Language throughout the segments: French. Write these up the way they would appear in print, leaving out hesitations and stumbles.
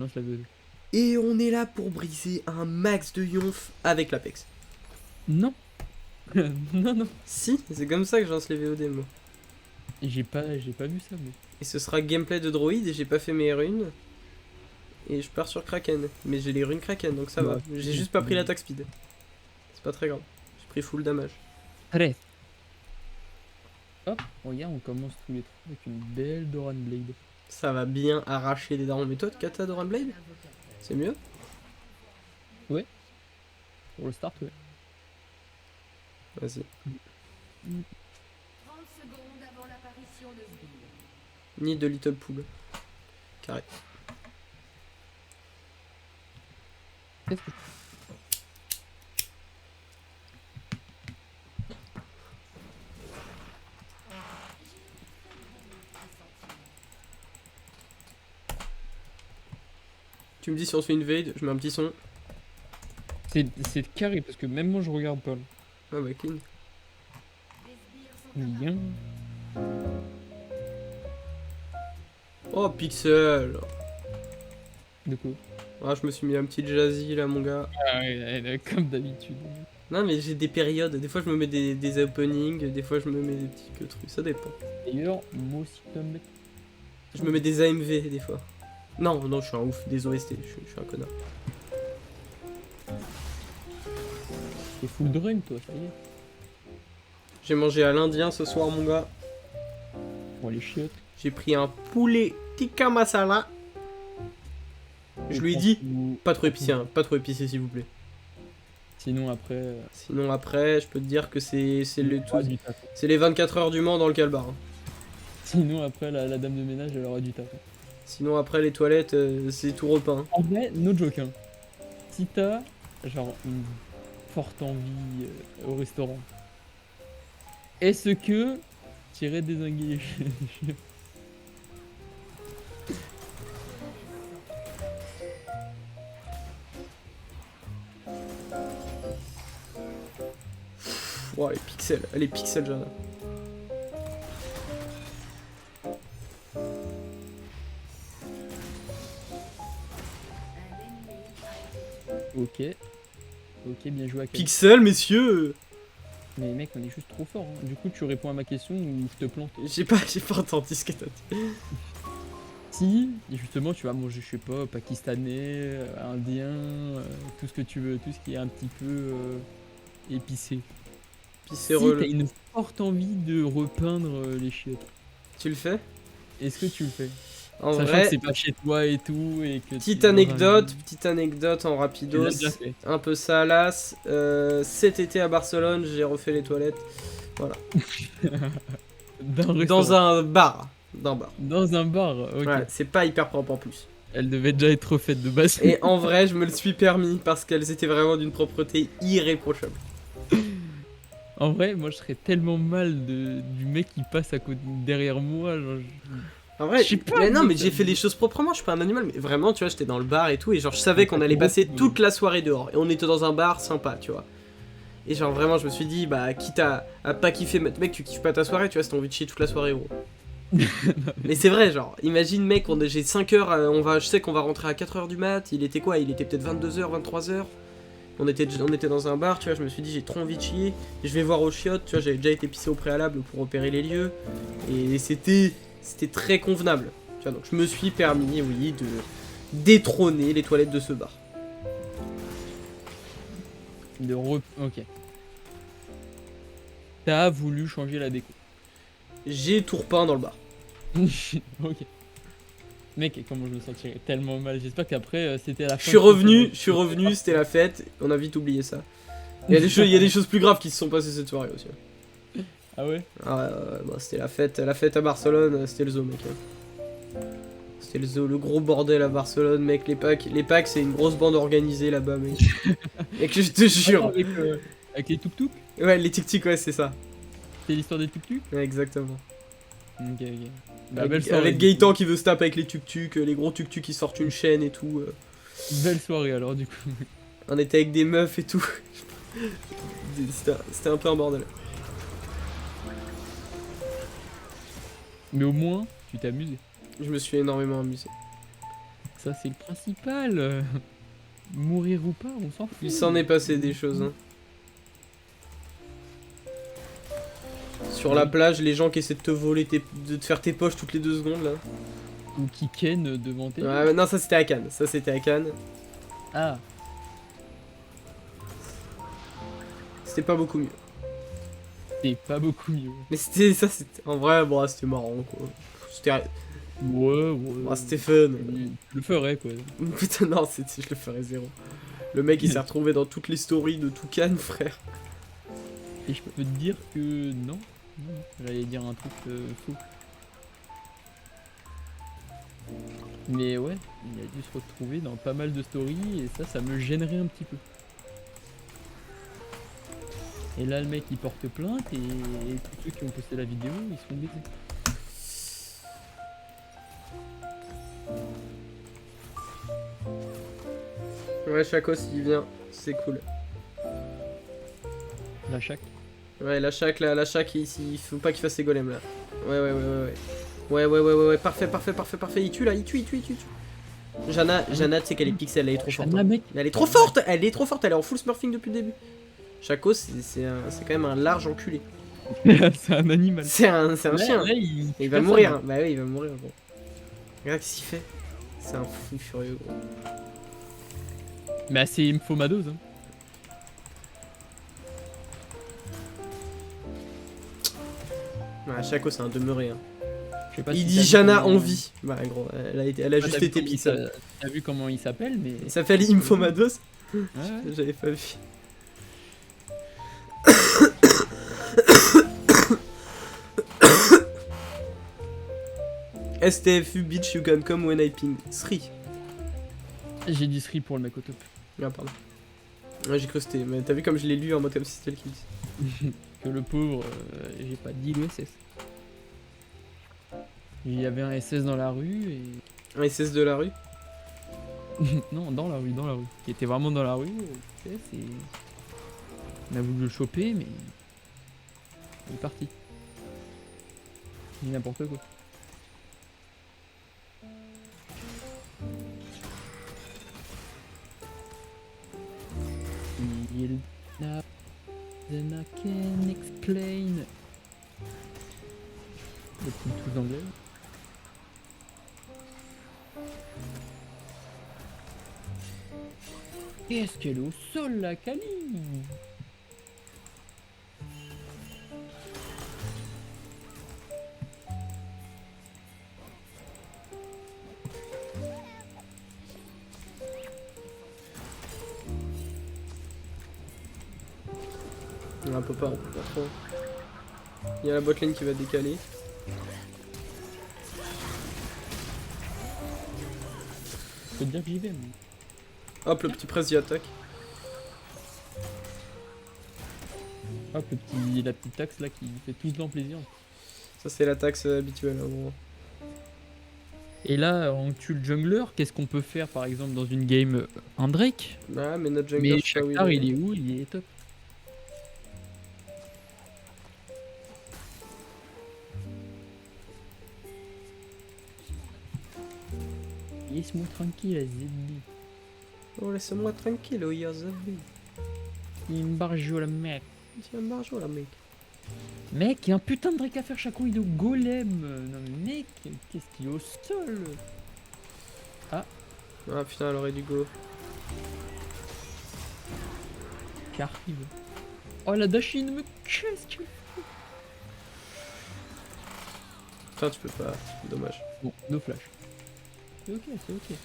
lance la VOD. Et on est là pour briser un max de yonf avec l'Apex. Non. Non, non. Si, c'est comme ça que je lance les VOD moi. J'ai pas vu ça, mais. Et ce sera gameplay de droïde et j'ai pas fait mes runes. Et je pars sur Kraken. Mais j'ai les runes Kraken donc ça va. Ouais. J'ai juste pas pris l'attaque speed. C'est pas très grave. J'ai pris full damage. Allez. Hop, regarde, on commence tous les trois avec une belle Doran Blade. Ça va bien arracher des darons. Mais toi, Kata Doran Blade, c'est mieux? Pour le start, ouais. Vas-y. 30 secondes avant l'apparition de Sbire. Ni de Little Pool. Carré. Qu'est-ce que. Tu me dis si on se fait une invade, je mets un petit son. C'est carré parce que même moi je regarde pas. Là. Ah bah clean. Les sbires sont Bien. Oh pixel. De quoi? Ah je me suis mis un petit jazzy là mon gars. Ah ouais, comme d'habitude. Non mais j'ai des périodes, des fois je me mets des openings, des fois je me mets des petits que trucs, ça dépend. D'ailleurs, moi aussi tombé. Je me mets des AMV des fois. Non, non, je suis un ouf, des OST, je suis un connard. T'es full drunk toi, ça y est. J'ai mangé à l'indien ce soir mon gars. Bon, les chiottes. J'ai pris un poulet tikka masala. Je lui ai dit, pas trop épicé, hein, pas trop épicé s'il vous plaît. Sinon après. Sinon après, je peux te dire que c'est le tout. aura du taf. C'est les 24 heures du Mans dans le calbar. Hein. Sinon après la dame de ménage elle aura du taf. Sinon après les toilettes, c'est tout repeint. En vrai, no joke hein. Si t'as genre une forte envie au restaurant, est-ce que t'irais dézinguer les chiens? Oh les pixels Jana. Ok. Ok, bien joué à Kali. Pixels messieurs. Mais mec, on est juste trop fort. Hein. Du coup, tu réponds à ma question ou je te plante? J'ai pas entendu ce que t'as dit. Si, justement, tu vas manger, je sais pas, pakistanais, indien, tout ce que tu veux, tout ce qui est un petit peu épicé. Si Pisséreux. t'as une forte envie de repeindre les chiottes, Tu le fais? est-ce que tu le fais? En Sachant vrai, que c'est pas chez toi et tout, et que petite tu es dans anecdote en tu l'as rapidos. déjà fait. Un peu salace. Cet été à Barcelone, j'ai refait les toilettes. Voilà. Dans un Dans restaurant. un bar. Dans un bar. Dans un bar, ok. Ouais, c'est pas hyper propre en plus. Elle devait déjà être refaite de base. Et en vrai, je me le suis permis parce qu'elles étaient vraiment d'une propreté irréprochable. En vrai, moi je serais tellement mal du mec qui passe à côté derrière moi. Genre, En vrai, Je sais pas, mais non, mec, mais j'ai ça- fait les choses proprement, je suis pas un animal, mais vraiment, tu vois, j'étais dans le bar et tout, et genre, je savais qu'on allait passer toute la soirée dehors, et on était dans un bar sympa, tu vois. Et genre, vraiment, je me suis dit, bah, quitte à pas kiffer, mec, tu kiffes pas ta soirée, tu vois, si t'as envie de chier toute la soirée, gros. Mais c'est vrai, genre, imagine, mec, j'ai 5 heures, je sais qu'on va rentrer à 4 heures du mat, il était quoi? Il était peut-être 22 h, 23 h. On était dans un bar, tu vois, je me suis dit, j'ai trop envie de chier, je vais voir aux chiottes, tu vois, j'avais déjà été pissé au préalable pour repérer les lieux, et c'était très convenable. Tu vois, donc je me suis permis, oui, de détrôner les toilettes de ce bar. Ok. T'as voulu changer la déco. J'ai tout repeint dans le bar. Ok. Mec, comment je me sentirais tellement mal. J'espère qu'après c'était la fin. Je suis revenu, c'était la fête, on a vite oublié ça. Il y a des choses plus graves qui se sont passées cette soirée aussi. Ah ouais? Ah, bah, c'était la fête à Barcelone, c'était le zoo, mec. C'était le zoo, le gros bordel à Barcelone, mec. Les packs, c'est une grosse bande organisée là-bas, mec. Mec, je te jure. Avec les tuk-tuk? Ouais, les tic-tic, ouais, c'est ça. C'est l'histoire des tuk-tuk? Ouais, exactement. Ok. Bah, belle soirée. Avec Gaëtan qui veut se taper avec les tuk-tuk, les gros tuk-tuk qui sortent une chaîne et tout. Belle soirée alors du coup. On était avec des meufs et tout. C'était un peu un bordel. Mais au moins, tu t'es amusé. Je me suis énormément amusé. Ça, c'est le principal. Mourir ou pas, on s'en fout. Il s'en est passé des choses. Hein. Sur la plage, les gens qui essaient de te voler, de te faire tes poches toutes les 2 secondes là. Ou qui ken devant tes... Ouais, non, ça c'était à Cannes. Ça c'était à Cannes. Ah, C'était pas beaucoup mieux. c'est pas beaucoup mieux. Mais c'était ça, c'était. En vrai, bon, c'était marrant quoi. C'était. Ouais. Ah, c'était fun. Je le ferais, quoi. Putain, non, je le ferais zéro. Le mec il s'est retrouvé dans toutes les stories de tout Cannes, frère. Et je peux te dire que non. Non, j'allais dire un truc faux. Mais ouais, il a dû se retrouver dans pas mal de stories et ça me gênerait un petit peu. Et là, le mec il porte plainte et tous ceux qui ont posté la vidéo ils se font baiser. Ouais, Chacos il vient, c'est cool. La chaque. Ouais, la chaque, il faut pas qu'il fasse ses golems là. Ouais, parfait, il tue là, il tue. Jana, tu sais qu'elle est pixel, elle est trop forte. Jana, hein. mec. Elle est trop forte, elle est en full smurfing depuis le début. Chacos, c'est quand même un large enculé. C'est un animal. C'est un Là, chien. là, Il va mourir, hein. Bah oui, il va mourir, gros. Regarde ce qu'il fait. C'est un fou furieux, gros. Mais c'est Infomados. Hein. Ouais, Chaco, c'est un demeuré. Hein. Je sais pas Il si dit t'as vu Jana comment- en vie. Bah, gros, elle a juste T'as vu été comment pixel. T'as vu comment il s'appelle, mais. Il s'appelle Infomados. Ouais. J'avais pas vu. STFU bitch you can come when I ping. Sri. J'ai dit Sri pour le mec au top. Ah pardon. Ouais j'ai cru que c'était. Mais t'as vu comme je l'ai lu en mode comme si c'était le qui dit. Que le pauvre, j'ai pas dit le SS. Il y avait un SS dans la rue et. Un SS de la rue. Non, dans la rue. Qui était vraiment dans la rue. SS et. On a voulu le choper, mais. Il est parti. Il dit n'importe quoi. Il n'a. Then I can explain. Le petit tout d'anglais. Qu'est-ce qu'elle est au sol la Kali? On peut pas trop. Il y a la botlane qui va décaler. Je peux te dire que j'y vais. Mais... Hop, le petit presse y attaque. Hop, la petite taxe là qui fait tout le temps plaisir. Ça c'est la taxe habituelle en gros. Et là, on tue le jungler. Qu'est-ce qu'on peut faire par exemple dans une game un Drake? Ah mais notre jungler Mais je sais pas où Shakhtar, il est où? Il est top. Laisse-moi tranquille, Zeddy. Oh laisse-moi tranquille, oh Yazabi. Il me barjo le mec. Tiens margeau là mec. Mec, il y a un putain de Drake à faire chaque coup, il est au golem. Non mais mec, qu'est-ce qu'il est au sol? Ah putain elle aurait dû go. Qui arrive. Oh la Dashine, mais qu'est-ce que... Putain tu peux pas, dommage. Bon, no flash. C'est ok, c'est ok.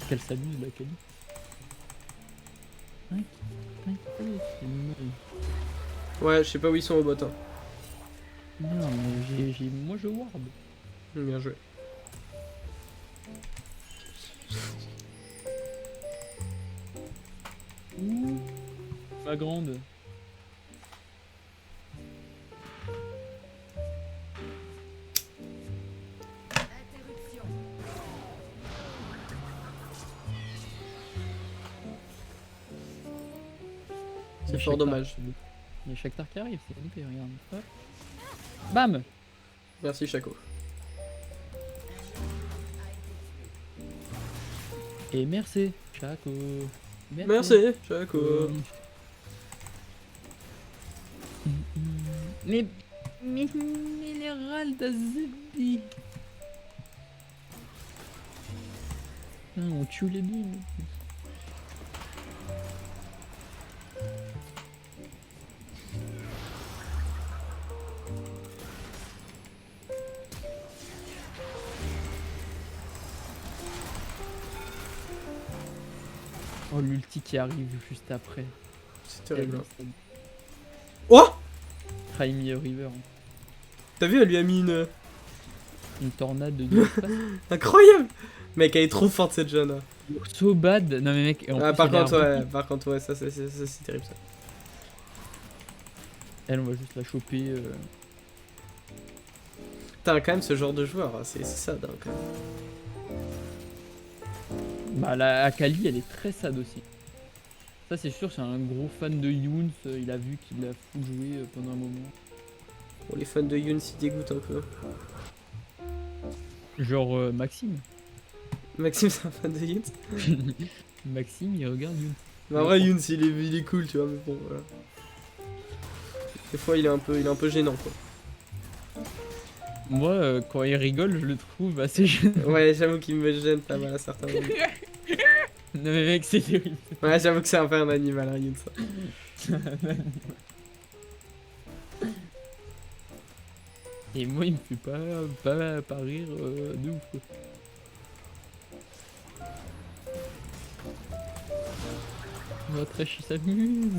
Qu'elle s'amuse la Kali. C'est molle. Ouais je sais pas où ils sont au bot hein. Non mais moi je ward. Bien joué. Ouh, ma grande. Interruption. C'est Il y a fort Shakhtar dommage. qui- Il y a Shakhtar qui arrive, c'est épée, regarde. Hop. Bam. Merci Chaco. Et merci, Chaco. Merci Chaco. Mais minéral d'Azebi. On tue les deux. Oh, l'ulti qui arrive juste après. C'est terrible. hein. Tellement Oh, Crimey River. t'as vu, elle lui a mis Une tornade de l'espace. incroyable. Mec, elle est trop forte cette jeune. hein. So bad. Non mais mec. Et en Ah plus, par elle a contre un ouais, par contre ouais, ça c'est terrible ça. Elle, on va juste la choper. Putain, quand même ce genre de joueur, hein, c'est ça dingue quand même. Bah la Akali, elle est très sad aussi. Ça c'est sûr, c'est un gros fan de Younes. Il a vu qu'il a full joué pendant un moment. Bon, les fans de Yoon s'y dégoûtent un peu. Genre Maxime. Maxime c'est un fan de Yoon. Maxime, il regarde Younes. Mais en vrai Yoon il est cool tu vois, mais bon voilà. Des fois il est un peu gênant quoi. Moi, quand il rigole, je le trouve assez gênant. Ouais, j'avoue qu'il me gêne pas mal à certains moments. Non mais mec, c'est terrible. Ouais, j'avoue que c'est un peu un animal, hein, Yoon, ça. Et moi, il me fait pas rire de ouf. Quoi. Notre Trash, il s'amuse.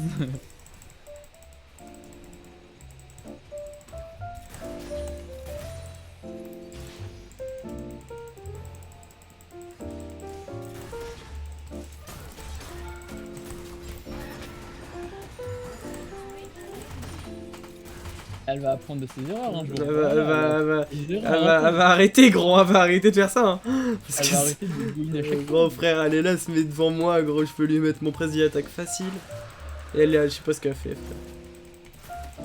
Elle va apprendre de ses erreurs un jour. Elle Voilà, va arrêter gros, elle va arrêter de faire ça. Hein. Parce elle que va arrêter de gouiner à chaque fois. gros frère, elle est là, se met devant moi, gros, je peux lui mettre mon président attaque facile. Et elle est là, je sais pas ce qu'elle fait, frère.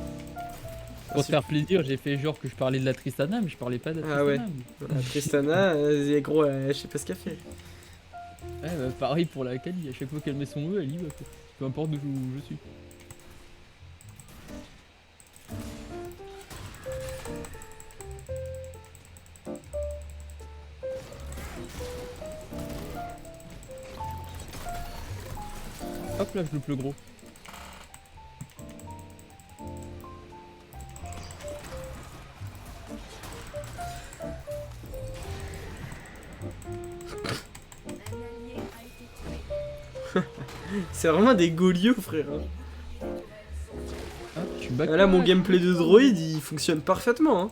Pour te faire plaisir, j'ai fait genre que je parlais de la Tristana, mais je parlais pas de la Ah ouais. Tristana. La Tristana, gros, je sais pas ce qu'elle fait. Ouais, bah, pareil pour la Kali, à chaque fois qu'elle met son E, elle y va. Quoi. Peu importe d'où je suis. Hop là, je loupe le gros. Un allié a été tué. C'est vraiment des Golios, frère. hein. Hop, je suis back. Ah, là, mon gameplay de droïde, il fonctionne parfaitement. Hein.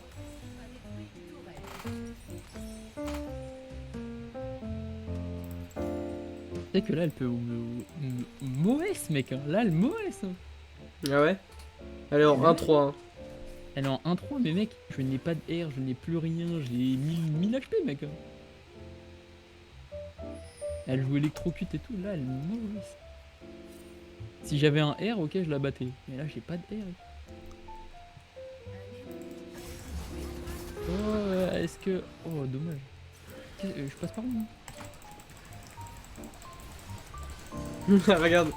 Tu sais que là, elle peut. Moès, mec. Hein. Là, elle Moès. Hein. Ah ouais. Allez, en 1-3. Hein. Elle est en 1-3, mais mec, je n'ai pas de R, je n'ai plus rien, j'ai 1000 HP, mec. Hein. Elle joue électrocute et tout, là, elle Moès. Si j'avais un R, ok, je la battais. Mais là, j'ai pas de R. Oh, est-ce que. Oh, dommage. Je passe par où hein Regarde.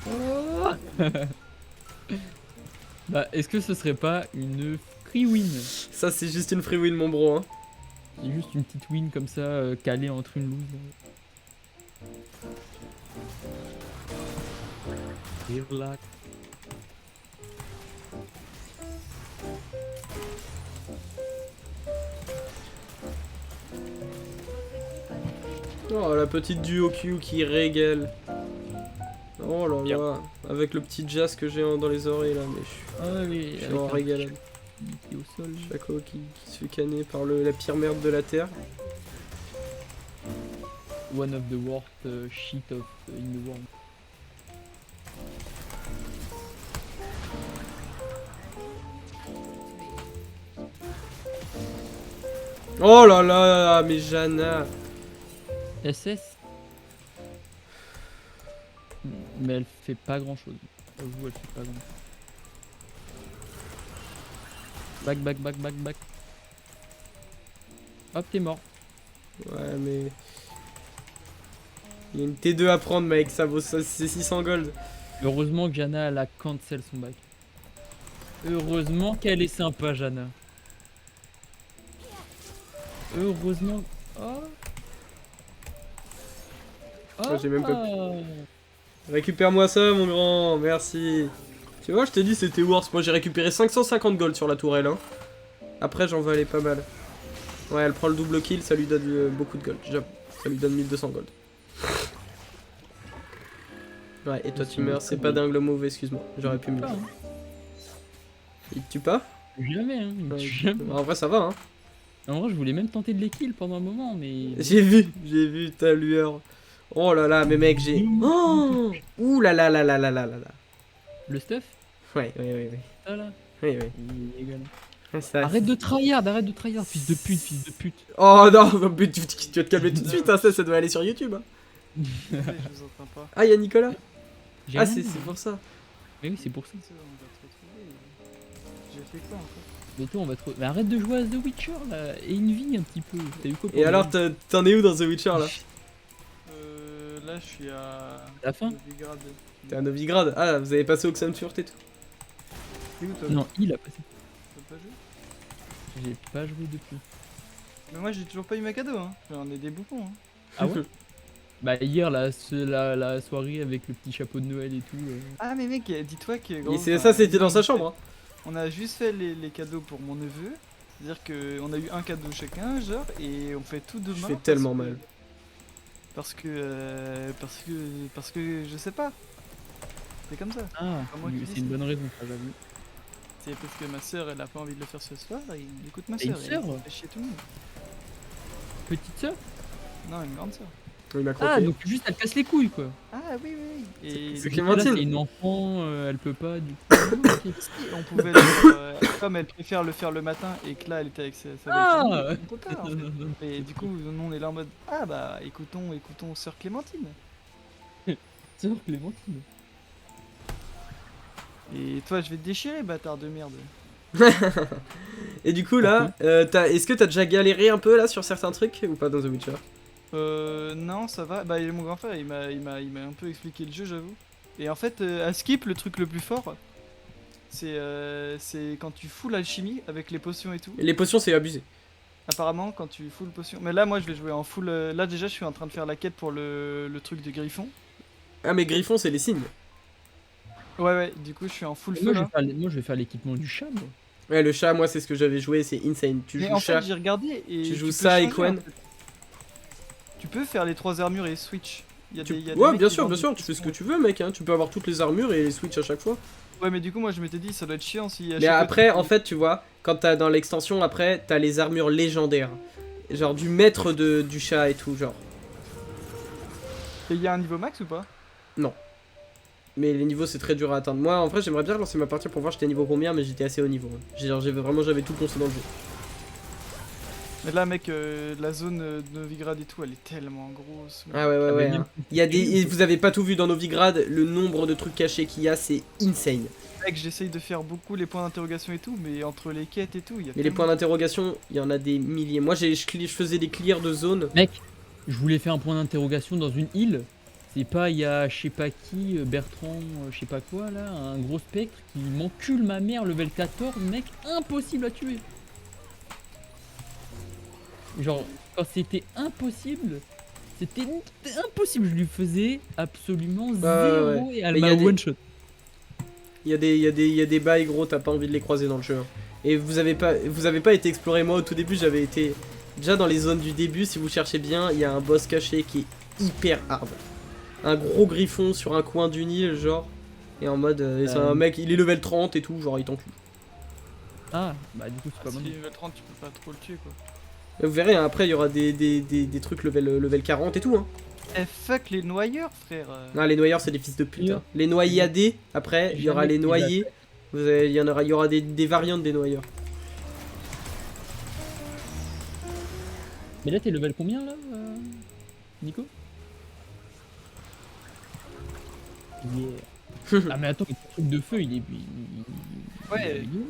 Oh Bah, est-ce que ce serait pas une free win? Ça, c'est juste une free win, mon bro. Hein. C'est juste une petite win comme ça, calée entre une loose. Relax. Oh, la petite duo Q qui régale. Oh là Bien. là. Avec le petit jazz que j'ai dans les oreilles là, mais Ah oui, je suis avec en un régalade. petit au sol. sol. Chaco qui se fait canner par la pire merde de la terre. One of the worst shit of in the world. Oh là là, mais Jana. SS. Mais elle fait pas grand chose. J'avoue, elle fait pas grand chose. Back. Hop, t'es mort. Ouais, mais. Il y a une T2 à prendre, mec, ça vaut c'est 600 gold. Heureusement que Jana elle a cancel son bac. Heureusement qu'elle est sympa, Jana. Heureusement. Oh. Oh, j'ai même pas Récupère-moi ça, mon grand, merci. Tu vois, je t'ai dit c'était worse. Moi j'ai récupéré 550 gold sur la tourelle. Hein. Après, j'en valais pas mal. Ouais, elle prend le double kill, ça lui donne beaucoup de gold. J'avoue, ça lui donne 1200 gold. Ouais, et toi tu meurs, c'est pas dingue le move, excuse-moi. J'aurais pu me. Il te tue pas? Jamais, hein. Il me Ouais. tue jamais. En vrai, ça va, hein. En vrai, je voulais même tenter de les kill pendant un moment, mais. J'ai vu ta lueur. Oh là là, mais mec, j'ai. Oh ouh là là là là là là là là. Le stuff. Ouais. Ça là. Oui. Il est égal. Ouais, ça, Arrête de tryhard, fils de pute. Oh non, mais tu vas te calmer tout de suite, hein, ça doit aller sur YouTube. Hein. Je vous entends pas. Ah, y'a Nicolas? J'ai Ah, rien c'est dit. pour ça. Mais oui, c'est pour ça. On va te retrouver. J'ai fait quoi encore? Mais toi, on va trop. Mais arrête de jouer à The Witcher là. Et une vie un petit peu. T'as eu quoi pour Et alors, t'en es où dans The Witcher là? Là, je suis à. La fin Novigrad. T'es à Novigrad? Ah, vous avez passé Oxenfurt et tout. T'es où toi? Non, il a passé. T'as pas joué? J'ai pas joué depuis. Mais moi, j'ai toujours pas eu ma cadeau, hein. J'en ai des bouffons, hein. Ah ouais. Bah hier la soirée avec le petit chapeau de Noël et tout. Ah, mais mec, dis-toi que. Et gros, ça, c'était dans sa chambre. Hein. On a juste fait les cadeaux pour mon neveu. C'est-à-dire qu'on a eu un cadeau chacun, genre, et on fait tout demain. Je fais tellement mal. Parce que je sais pas. C'est comme ça. Ah, moi qui dis c'est une ça. bonne raison, ça j'avoue. C'est parce que ma soeur elle a pas envie de le faire ce soir et écoute ma T'as une soeur. sœur Elle fait chier tout le monde. Petite sœur. Non, une grande soeur. Il m'a croqué. Ah donc juste elle casse les couilles quoi. Ah oui, oui, oui. Et C'est Là, Clémentine. c'est une enfant, elle peut pas du coup. si, on pouvait le faire, comme elle préfère le faire le matin et que là elle était avec sa Ah belle-famille, on peut pas en fait. Et du coup, nous on est là en mode ah bah écoutons sœur Clémentine. Sœur Clémentine. Et toi, je vais te déchirer, bâtard de merde. Et du coup, là, est-ce que t'as déjà galéré un peu là sur certains trucs ou pas dans The Witcher? Non, ça va. Bah, mon grand frère, il m'a un peu expliqué le jeu, j'avoue. Et en fait, à Skip, le truc le plus fort, c'est quand tu fous l'alchimie avec les potions et tout. Les potions, c'est abusé. Apparemment, quand tu full potion. Mais là, moi, je vais jouer en full. Là, déjà, je suis en train de faire la quête pour le truc de Griffon. Ah, mais Griffon, c'est les signes. Ouais, du coup, je suis en full Moi feu je, là. moi je vais faire l'équipement du chat moi. Ouais, le chat, moi, c'est ce que j'avais joué, c'est insane. Tu Mais joues en chat. fait, j'ai regardé et. tu joues peux ça et changer, Quen. en fait. Tu peux faire les 3 armures et switch. Il y a des Ouais, mecs bien qui sûr, vendent bien sûr, des tu fais ce que potions. tu veux, mec. Hein. Tu peux avoir toutes les armures et les switch à chaque fois. Ouais, mais du coup, moi, je m'étais dit, ça doit être chiant si. Mais après, en fait, tu vois, quand t'as dans l'extension, après, t'as les armures légendaires. Genre du maître du chat et tout, genre. Et il y a un niveau max ou pas? Mais les niveaux, c'est très dur à atteindre. Moi, en vrai, j'aimerais bien lancer ma partie pour voir j'étais niveau combien, mais j'étais assez haut niveau. Hein. Genre, j'avais tout poncé dans le jeu. Mais là, mec, la zone de Novigrad et tout, elle est tellement grosse. Ah ouais, ouais, Ah, ouais. mais Hein. Il y a des... Et vous avez pas tout vu dans Novigrad, le nombre de trucs cachés qu'il y a, c'est insane. Mec, j'essaye de faire beaucoup les points d'interrogation et tout, mais entre les quêtes et tout, il y a Mais les tellement- points d'interrogation, il y en a des milliers. Moi, je faisais des clears de zone. Mec, je voulais faire un point d'interrogation dans une île. C'est pas, il y a je sais pas qui, Bertrand, je sais pas quoi là, un gros spectre qui m'encule ma mère level 14, mec, impossible à tuer. Genre, quand c'était impossible, c'était impossible, je lui faisais absolument zéro ouais. et elle Mais y m'a a des- one shot. Il y a des bails gros, t'as pas envie de les croiser dans le jeu. Hein. Et vous avez pas été exploré. Moi, au tout début, j'avais été... Déjà, dans les zones du début, si vous cherchez bien, il y a un boss caché qui est hyper hard. Un gros griffon sur un coin d'une île, genre. Et en mode, c'est un mec, il est level 30 et tout, genre, il t'encule. Euh, Et c'est un mec, il est level 30 et tout, genre, il t'encule. Et vous avez pas été exploré. Moi, au tout début, j'avais été... Déjà, dans les zones du début, si vous cherchez bien, il y a un boss caché qui est hyper hard. Un gros griffon sur un coin d'une île, genre. Et en mode, c'est un mec, il est level 30 et tout, genre, il t'encule. Ah, bah du coup c'est Ah, pas si bon. level 30, tu peux pas trop le tuer quoi. Et vous verrez, hein, après il y aura des trucs level 40 et tout. Hein. Eh fuck les noyeurs, frère. Non, les noyeurs, c'est des fils de pute. Hein. Les noyadés, après, il y aura Jamais les pris noyés. Il y aura des variantes des noyeurs. Mais là t'es level combien là, Nico? Yeah. Ah mais attends, le truc de feu il est... Ouais. il est où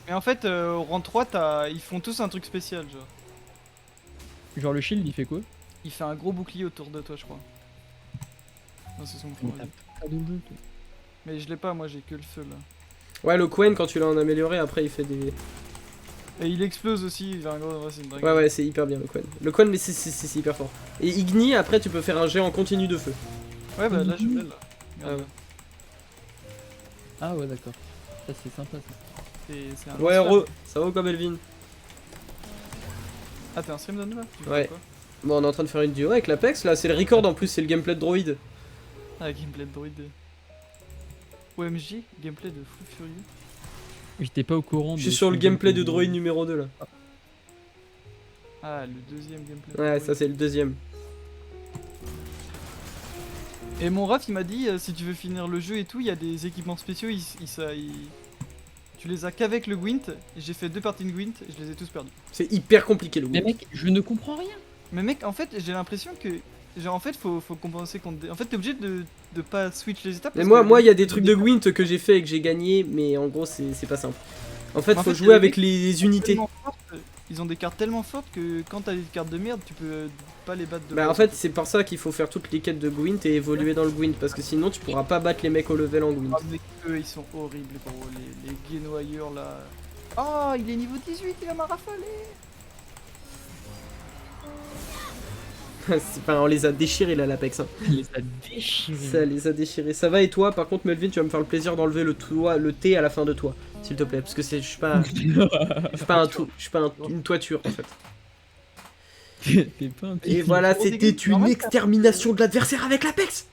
Mais en fait, au rang 3, ils font tous un truc spécial, genre. Genre le shield il fait quoi? Il fait un gros bouclier autour de toi, je crois. Non, c'est son Mais point. t'as pas de bleu toi. Mais je l'ai pas, moi j'ai que le feu là. Ouais, le Quen, quand tu l'as en amélioré, après il fait des. Et il explose aussi, il fait un gros racine dragon. Ouais, ouais, c'est hyper bien le Quen. Le Quen, mais c'est hyper fort. Et Igni, après, tu peux faire un jet en continu de feu. Ouais, bah là je l'ai là. Ah Regarde. ouais. Ah ouais d'accord. Ça c'est sympa ça. C'est un Ouais, lance-flamme. heureux. Ça va ou quoi, Belvin? Ah, t'es un stream de là Tu fais Ouais. quoi Bon, on est en train de faire une duo avec l'Apex, là, c'est le record en plus, c'est le gameplay de droïde. Ah, gameplay de droïde. OMG, gameplay de fou furieux. J'étais pas au courant. Je suis sur le gameplay de droïde numéro 2 là. Ah, le deuxième gameplay. de Ouais, droïde. ça c'est le deuxième. Et mon ref il m'a dit si tu veux finir le jeu et tout, il y a des équipements spéciaux, tu les as qu'avec le Gwent. Et j'ai fait 2 parties de Gwent et je les ai tous perdus. C'est hyper compliqué le Mais Gwent. mec, je ne comprends rien. Mais mec, en fait, j'ai l'impression que. Genre, en fait, faut compenser contre. En fait, t'es obligé de pas switch les étapes. Mais parce moi, que il y a des trucs de Gwent que j'ai fait et que j'ai gagné, mais en gros, c'est pas simple. En fait, En faut fait, jouer les avec mecs les unités. tellement fortes, ils ont des cartes tellement fortes que quand t'as des cartes de merde, tu peux pas les battre de Bah, en base. fait, c'est pour ça qu'il faut faire toutes les quêtes de Gwent et évoluer dans le Gwent, parce que sinon, tu pourras pas battre les mecs au level en Gwent. Ah, mais eux, ils sont horribles, gros. Les guénoyeurs là. Oh, il est niveau 18, il va m'a rafalé. Enfin, on les a déchirés là, l'Apex. Hein. Il les a déchirés. Ça les a déchirés. Ça va et toi, par contre, Melvin, tu vas me faire le plaisir d'enlever le T à la fin de toi, s'il te plaît, parce que je suis pas, une toiture en fait. T'es pas un petit. Et voilà, gros c'était dégueu. une Normal, extermination de l'adversaire avec l'Apex.